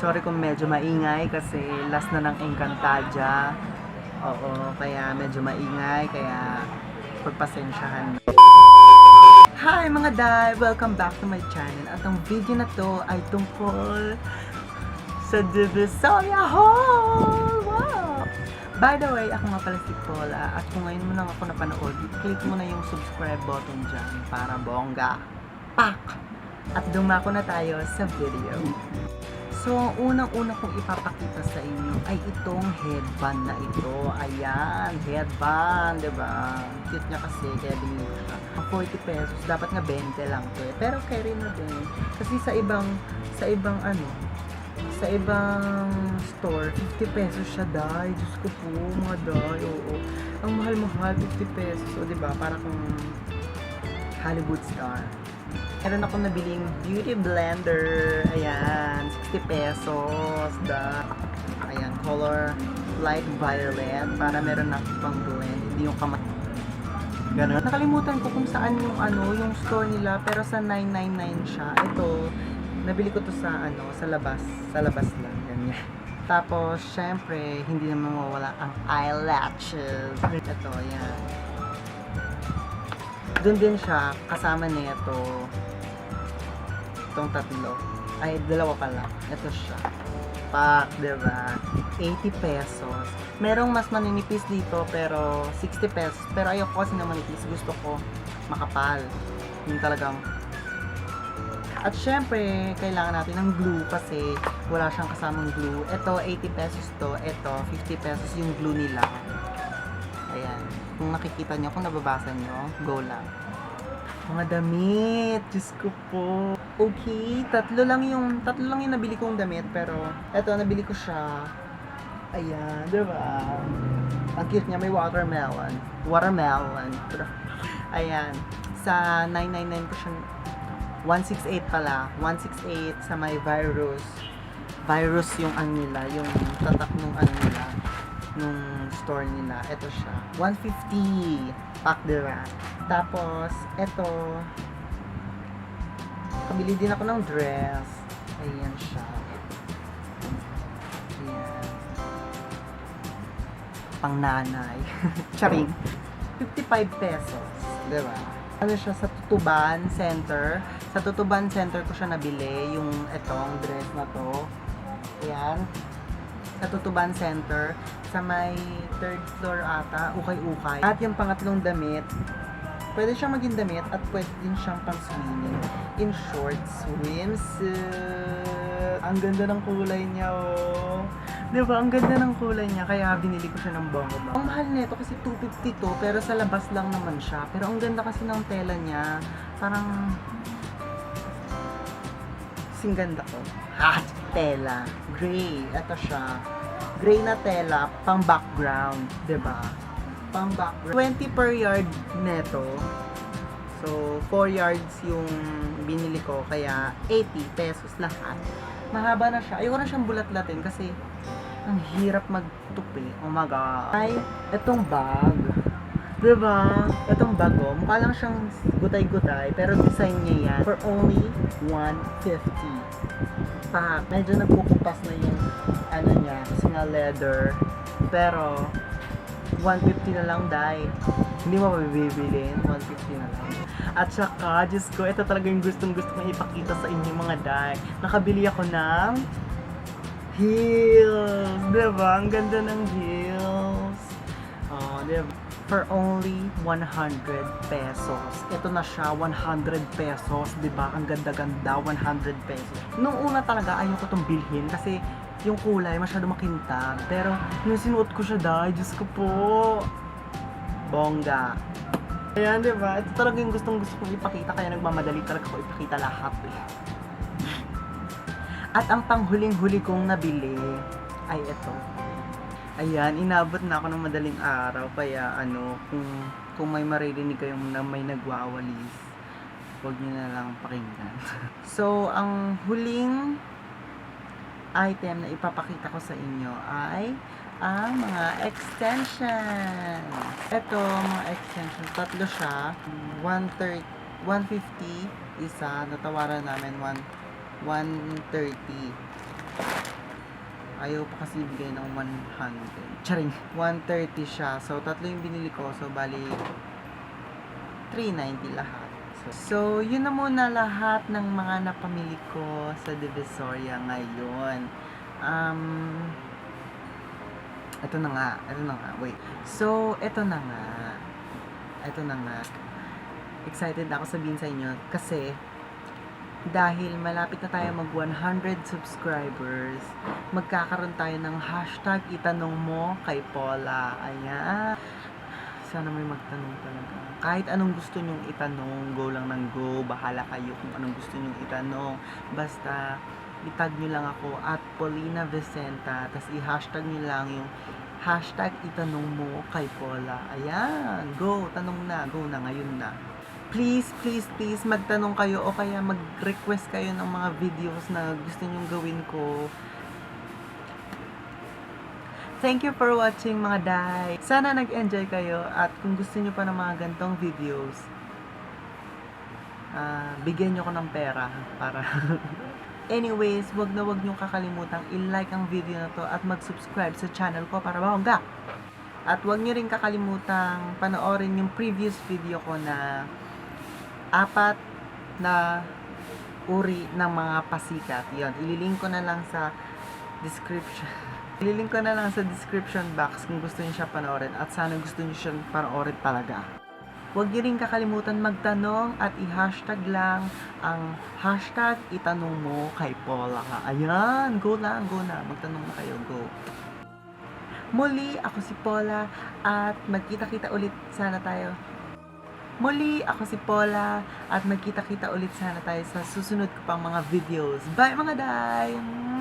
Sorry kung medyo maingay kasi last na ng Encantadia. Oo, kaya medyo maingay, kaya pagpasensyahan. Hi mga day! Welcome back to my channel. At ang video na to ay tungkol sa Divisoria Hall! Wow! By the way, ako nga pala si Paula. At kung ngayon mo lang ako napanood, click mo na yung subscribe button dyan para bongga. Pak! At dumako na tayo sa video. So, ang unang-unang kong ipapakita sa inyo ay itong headband na ito. Ayan, headband, diba? Cute niya kasi, kaya binili ko siya. 40 pesos, dapat nga 20 lang to eh. Pero carry na din. Kasi sa ibang store, 50 pesos siya, day. Diyos ko po, mga day, oo. Ang mahal-mahal, 50 pesos. O, diba? Para kung Hollywood star. Meron akong nabiling beauty blender. Ayan, 60 pesos. Ayan, color light violet. Para meron na pang blend. Hindi yung ganun. Nakalimutan ko kung saan yung yung store nila. Pero sa 999 siya. Ito, nabili ko to sa sa labas. Sa labas lang. Ganyan. Tapos, syempre, hindi naman mawala ang eyelashes. Ito, ayan. Doon din siya, kasama nito. Itong tatlo. Ay, dalawa pala. Ito siya. Pak, diba? 80 pesos. Merong mas maninipis dito, pero 60 pesos. Pero ayoko kasi na manipis. Gusto ko makapal. Yung talagang... At syempre, kailangan natin ng glue kasi wala siyang kasamang glue. Ito, 80 pesos to. Ito, 50 pesos yung glue nila. Ayan. Kung nakikita nyo, kung nababasa nyo, go lang. Mga damit, Diyos ko po. Okay, tatlo lang yung nabili kong damit, pero eto, nabili ko siya. Ayan, diba? Ang cute niya, may watermelon. Ayan, sa 999 ko siya, 168 pala. 168 sa may virus. Virus yung nila, yung tatak nung nila, nung store nila. Ito siya, 150 pack de rat. Tapos eto, kabili din ako ng dress. Ayan siya. Ayan. Pang nanay. Charing. 55 pesos, diba? Ano siya, sa Tutuban Center. Sa Tutuban Center ko siya nabili yung etong dress na to. Ayan. Sa Tutuban Center, sa may third floor ata, ukay-ukay. At yung pangatlong damit, pwede siyang maging damit at pwede din siyang pang swimming. In short, swimsuit. Ang ganda ng kulay niya, oh. Diba? Ang ganda ng kulay niya, kaya binili ko siya ng bongo. Ang mahal nito kasi 250 to, pero sa labas lang naman siya. Pero ang ganda kasi ng tela niya, parang sing ganda ko. Tela. Gray. Ito siya. Gray na tela, pang background, 'di ba? Pang background. 20 per yard neto. So, 4 yards yung binili ko, kaya 80 pesos lahat. Mahaba na siya. Ayoko na siyang bulat-latin kasi ang hirap magtupi. Oh my God. Ay, etong bag. 'Di ba? Etong bag, oh, mukha lang siyang gutay-gutay, pero design niya yan for only 150. Pa, medyo nagpupupas na yung niya, kasi nga leather. Pero 150 na lang, dahil hindi mo mabibilin, 150 na lang. At saka, Diyos ko, ito talaga yung gustong-gusto kong ipakita sa inyo mga day. Nakabili ako ng heels. Diba? Ang ganda ng heels. Oh, diba? For only 100 pesos. Ito na siya, 100 pesos. Diba? Ang ganda-ganda, 100 pesos. Nung una talaga, ayoko itong bilhin kasi yung kulay masyado makintab. Pero, nung sinuot ko siya, dahil, Diyos ko po, bongga. Ayan, diba? Ito talaga yung gustong-gusto kong ipakita, kaya nagmamadali talaga ko ipakita lahat eh. At ang panghuling-huli kong nabili ay ito. Ayan, inabot na ako ng madaling araw, kaya kung may maririnig kayong na may nagwawalis, huwag niyo na lang pakinggan. So, ang huling item na ipapakita ko sa inyo ay ang mga extension. Ito, mga extension, tatlo siya, 150 isa, natawaran namin 130. Ayaw pa kasi bigay ng 100. Charing, 130 siya. So, tatlo yung binili ko. So, bali, 390 lahat. So, yun na muna lahat ng mga napamili ko sa Divisoria ngayon. Ito na nga, wait. So, ito na nga. Excited na ako sabihin sa inyo kasi dahil malapit na tayo mag 100 subscribers, magkakaroon tayo ng hashtag itanong mo kay Paula. Ayan. Sana may magtanong talaga. Kahit anong gusto nyong itanong, go lang ng go. Bahala kayo kung anong gusto nyong itanong. Basta, itag nyo lang ako at Paulina Vicenta. Tapos i-hashtag nyo lang yung hashtag itanong mo kay Paula. Ayan. Go. Tanong na. Go na. Ngayon na. Please, magtanong kayo o kaya mag-request kayo ng mga videos na gusto nyong gawin ko. Thank you for watching mga day. Sana nag-enjoy kayo at kung gusto nyo pa ng mga gantong videos, bigyan nyo ko ng pera para... Anyways, wag nyo kakalimutang i-like ang video na to at mag-subscribe sa channel ko para bongga. At wag nyo rin kakalimutang panoorin yung previous video ko na 4 na uri ng mga pasikat. Yun, ililink ko na lang sa description. Ililink ko na lang sa description box kung gusto niyo siya panoorin at sana gusto niyo siyang panoorin talaga. Huwag niyo rin kakalimutan magtanong at i-hashtag lang ang hashtag itanong mo kay Paula. Ayan, go na. Magtanong na kayo, go. Muli, ako si Paula at magkita-kita ulit sana tayo. Sa susunod ko pang mga videos. Bye mga day!